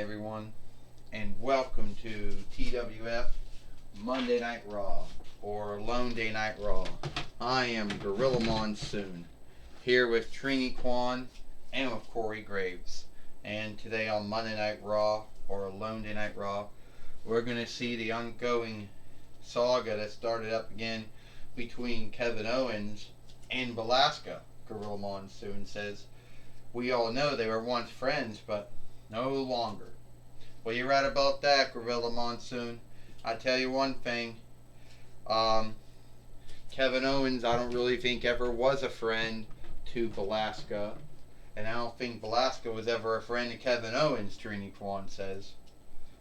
everyone, and welcome to TWF Monday Night Raw, or Lone Day Night Raw. I am Gorilla Monsoon, here with Trini Kwan and with Corey Graves. And today on Monday Night Raw, or Lone Day Night Raw, we're going to see the ongoing saga that started up again between Kevin Owens and Velasco. Gorilla Monsoon says, we all know they were once friends, but no longer. Well, you're right about that, Gorilla Monsoon. I tell you one thing. Kevin Owens, I don't really think ever was a friend to Velasco. And I don't think Velasco was ever a friend to Kevin Owens, Trini Kwan says.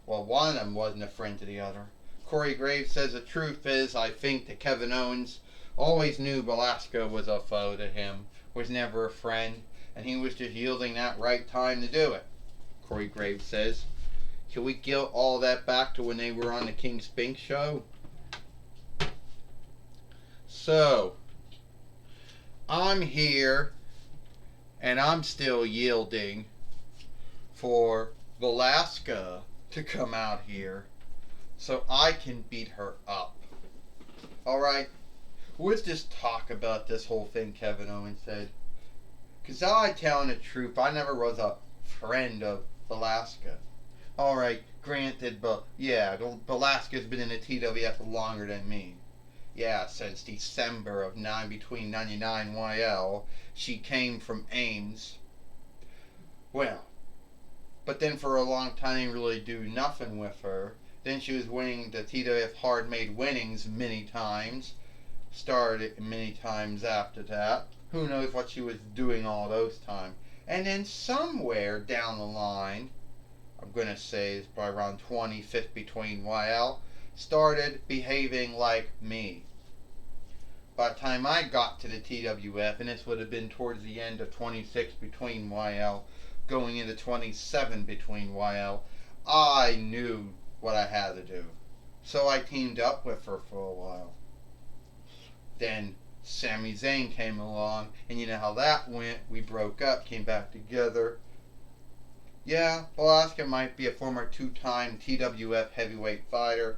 Well, one of them wasn't a friend to the other. Corey Graves says the truth is, I think that Kevin Owens always knew Velasco was a foe to him, was never a friend, and he was just yielding that right time to do it. Corey Graves says, can we guilt all that back to when they were on the King Spink show? So, I'm here, and I'm still yielding for Velasco to come out here so I can beat her up. Alright, let's just talk about this whole thing Kevin Owens said. Because I telling the truth, I never was a friend of Velasco. Alright, granted, but yeah, Velasco's been in the TWF longer than me. Yeah, since December of between 99 YL, she came from Ames. Well, but then for a long time, I didn't really do nothing with her. Then she was winning the TWF Hard Made Winnings many times. Started many times after that. Who knows what she was doing all those times. And then somewhere down the line, I'm going to say it's probably around 25th between YL, started behaving like me. By the time I got to the TWF, and this would have been towards the end of 26 between YL, going into 27 between YL, I knew what I had to do. So I teamed up with her for a while. Then Sami Zayn came along, and you know how that went. We broke up, came back together. Yeah, Velasco might be a former two-time TWF heavyweight fighter,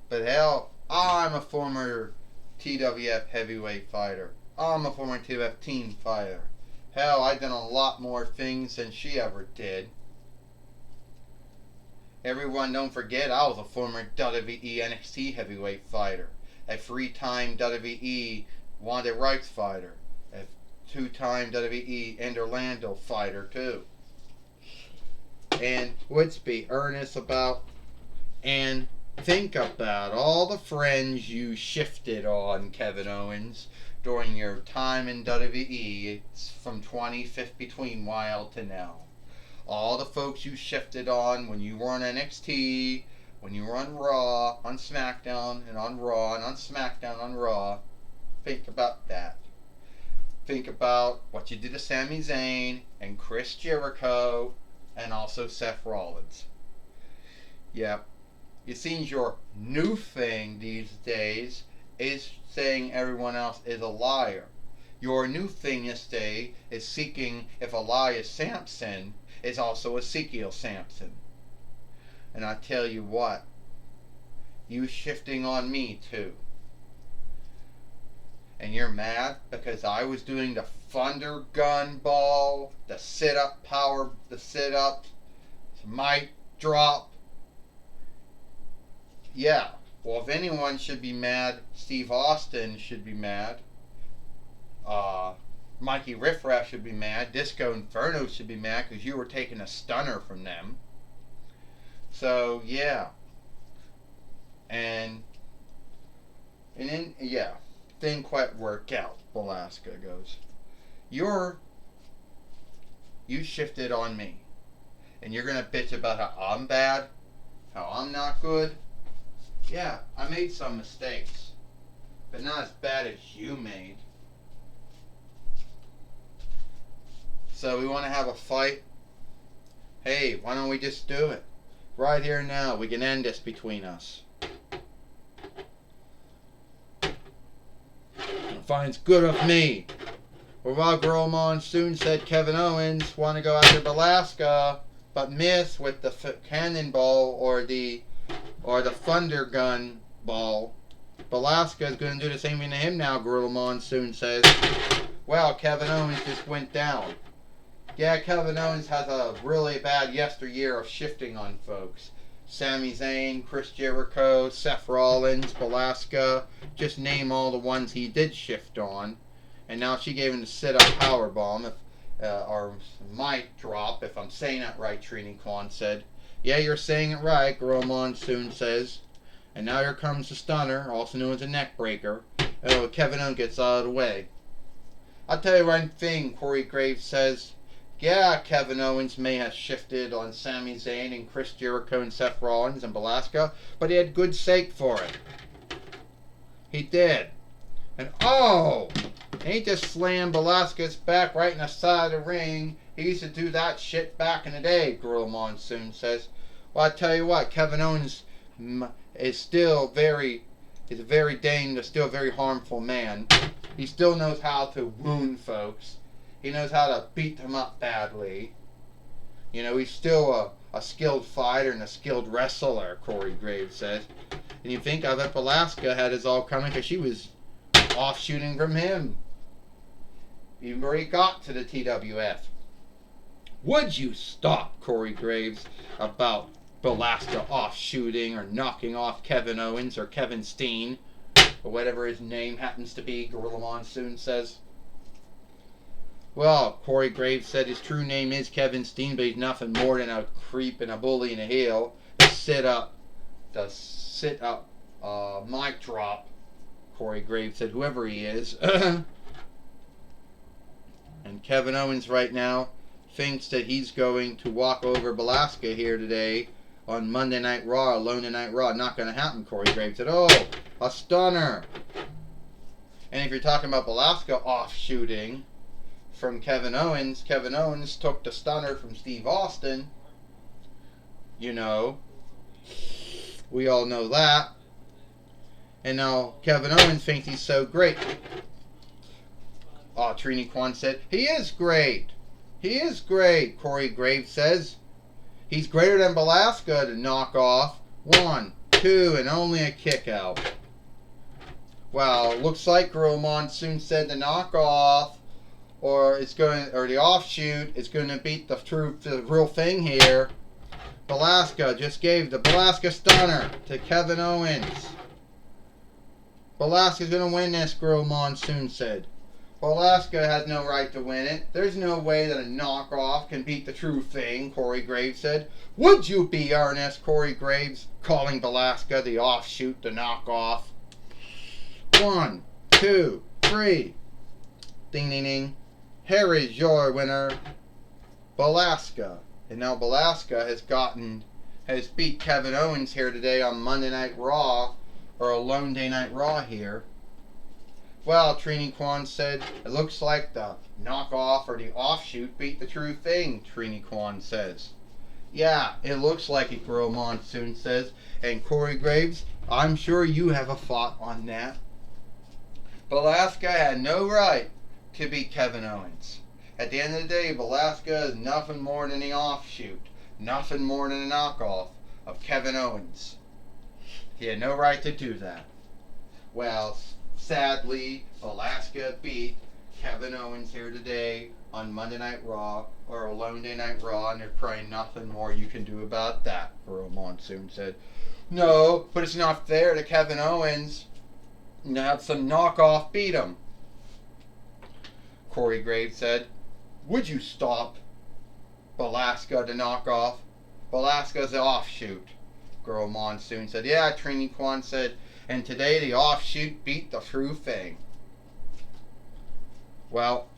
but hell, I'm a former TWF heavyweight fighter. I'm a former TWF team fighter. Hell, I've done a lot more things than she ever did. Everyone, don't forget, I was a former WWE NXT heavyweight fighter, a three-time WWE Wanda Rights fighter, a two-time WWE and Orlando fighter too. And let's be earnest about and think about all the friends you shifted on, Kevin Owens, during your time in WWE from 25th between YL to now. All the folks you shifted on when you were on NXT, when you were on Raw, on SmackDown, and on Raw, and on SmackDown, on Raw. Think about that. Think about what you did to Sami Zayn and Chris Jericho and also Seth Rollins. Yep. It seems your new thing these days is saying everyone else is a liar. Your new thing this day is seeking if Elias Sampson is also Ezekiel Sampson. And I tell you what, you shifting on me too. And you're mad because I was doing the thunder gun ball, the sit-up power, the sit-up, mic drop. Yeah, well, if anyone should be mad, Steve Austin should be mad. Mikey Riffraff should be mad. Disco Inferno should be mad because you were taking a stunner from them. So, yeah. And then, yeah. Didn't quite work out, Velasco goes. You shifted on me. And you're going to bitch about how I'm bad? How I'm not good? Yeah, I made some mistakes. But not as bad as you made. So we want to have a fight? Hey, why don't we just do it? Right here and now. We can end this between us. Finds good of me. Well, while Girl Monsoon said Kevin Owens want to go after Velasco, but miss with the cannonball or the thunder gun ball. Velasquez is going to do the same thing to him now, Gorilla Monsoon says. Well, Kevin Owens just went down. Yeah, Kevin Owens has a really bad yesteryear of shifting on folks. Sami Zayn, Chris Jericho, Seth Rollins, Velasquez, just name all the ones he did shift on. And now she gave him the sit-up powerbomb, or mic drop, if I'm saying that right, Trini Kwan said. Yeah, you're saying it right, Gorilla Monsoon says. And now here comes the stunner, also known as a neck breaker. Oh, Kevin Owens gets out of the way. I'll tell you one thing, Corey Graves says. Yeah, Kevin Owens may have shifted on Sami Zayn and Chris Jericho and Seth Rollins and Velasquez, but he had good sake for it. He did. And he just slammed Velasquez back right in the side of the ring. He used to do that shit back in the day, Gorilla Monsoon says. Well, I tell you what, Kevin Owens is still very harmful man. He still knows how to wound folks. He knows how to beat them up badly. You know, he's still a skilled fighter and a skilled wrestler, Corey Graves says. And you think of it, Velasquez had his all coming because she was off shooting from him. Even where he got to the TWF. Would you stop, Corey Graves, about Velasquez off shooting or knocking off Kevin Owens or Kevin Steen, or whatever his name happens to be, Gorilla Monsoon says. Well, Corey Graves said his true name is Kevin Steen, but he's nothing more than a creep and a bully and a heel. The sit up mic drop, Corey Graves said, whoever he is. And Kevin Owens right now thinks that he's going to walk over Velasquez here today on Monday Night Raw, Alone Night Raw. Not going to happen, Corey Graves said. Oh, a stunner. And if you're talking about Velasquez off shooting from Kevin Owens took the stunner from Steve Austin. You know, we all know that. And now Kevin Owens thinks he's so great. Oh, Trini Kwan said, he is great. He is great, Corey Graves says. He's greater than Velasquez to knock off. 1, 2, and only a kick out. Well, looks like Gorilla Monsoon said the knockoff or the offshoot is going to beat the real thing here. Velasquez just gave the Velasquez stunner to Kevin Owens. Velasquez is going to win this, Gorilla Monsoon said. Velasquez has no right to win it. There's no way that a knockoff can beat the true thing, Corey Graves said. Would you be earnest, Corey Graves, calling Velasquez the offshoot, the knockoff? 1, 2, 3. Ding, ding, ding. Here is your winner, Velasquez. And now Velasquez has beat Kevin Owens here today on Monday Night Raw, or Alone Day Night Raw here. Well, Trini Kwan said, it looks like the knockoff or the offshoot beat the true thing, Trini Kwan says. Yeah, it looks like it, Gorilla Monsoon says. And Corey Graves, I'm sure you have a thought on that. Velasquez had no right to beat Kevin Owens. At the end of the day, Velasquez is nothing more than the offshoot, nothing more than a knockoff of Kevin Owens. He had no right to do that. Well, sadly, Velasquez beat Kevin Owens here today on Monday Night Raw, or Alone Day Night Raw, and there's probably nothing more you can do about that, Gorilla Monsoon said. No, but it's not fair to Kevin Owens to have some knockoff beat him, Corey Graves said. Would you stop Velasquez to knock off? Velasquez the offshoot, Gorilla Monsoon said. Yeah, Trini Kwan said, and today the offshoot beat the true thing. Well,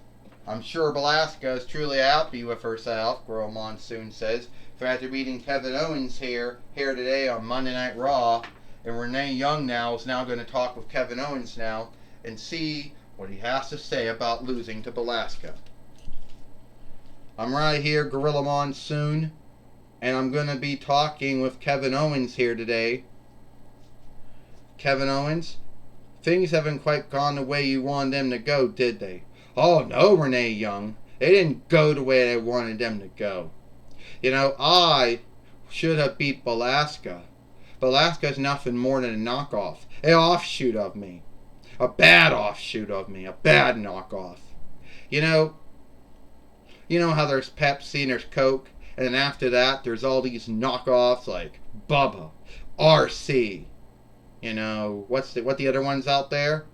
I'm sure Velasquez is truly happy with herself, Gorilla Monsoon says, for after beating Kevin Owens here today on Monday Night Raw. And Renee Young now is now going to talk with Kevin Owens now and see what he has to say about losing to Velasquez. I'm right here, Gorilla Monsoon, and I'm going to be talking with Kevin Owens here today. Kevin Owens, things haven't quite gone the way you wanted them to go, did they? Oh no, Renee Young. They didn't go the way they wanted them to go. You know, I should have beat Belasca. Belasca's nothing more than a knockoff, an offshoot of me. A bad offshoot of me, a bad knockoff. You know, you know how there's Pepsi and there's Coke, and then after that there's all these knockoffs like Bubba, RC. You know, what the other ones out there?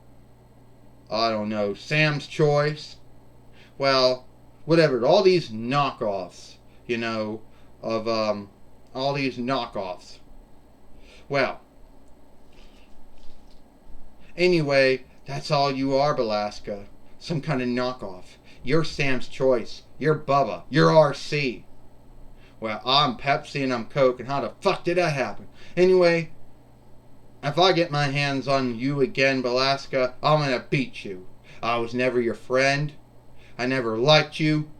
I don't know, Sam's Choice. Well, whatever. All these knockoffs, you know, of all these knockoffs. Well, anyway, that's all you are, Belasca. Some kind of knockoff. You're Sam's Choice. You're Bubba. You're RC. Well, I'm Pepsi and I'm Coke, and how the fuck did that happen? Anyway, if I get my hands on you again, Belasca, I'm gonna beat you. I was never your friend. I never liked you.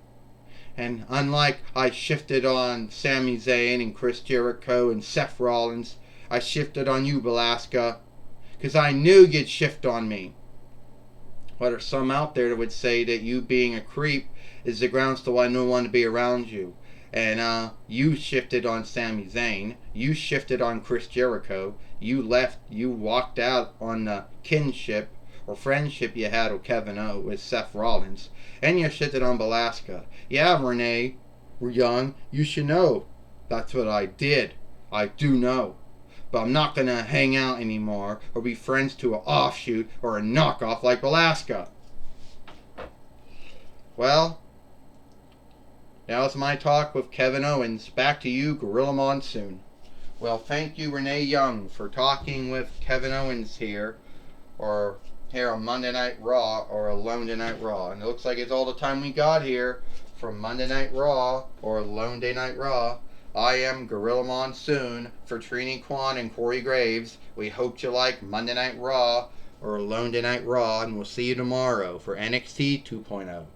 And unlike I shifted on Sami Zayn and Chris Jericho and Seth Rollins, I shifted on you, Belasca, because I knew you'd shift on me. Well, there's some out there that would say that you being a creep is the grounds to why no one to be around you. And you shifted on Sami Zayn. You shifted on Chris Jericho. You walked out on the kinship or friendship you had with Kevin O with Seth Rollins. And you shifted on Belasca. Yeah, Renee, we're young. You should know. That's what I did. I do know. But I'm not going to hang out anymore or be friends to an offshoot or a knockoff like Belasca. Well, now it's my talk with Kevin Owens. Back to you, Gorilla Monsoon. Well, thank you, Renee Young, for talking with Kevin Owens here on Monday Night Raw or Alone Tonight Raw. And it looks like it's all the time we got here from Monday Night Raw or Alone Day Night Raw. I am Gorilla Monsoon for Trini Kwan and Corey Graves. We hope you like Monday Night Raw or Alone Day Night Raw, and we'll see you tomorrow for NXT 2.0.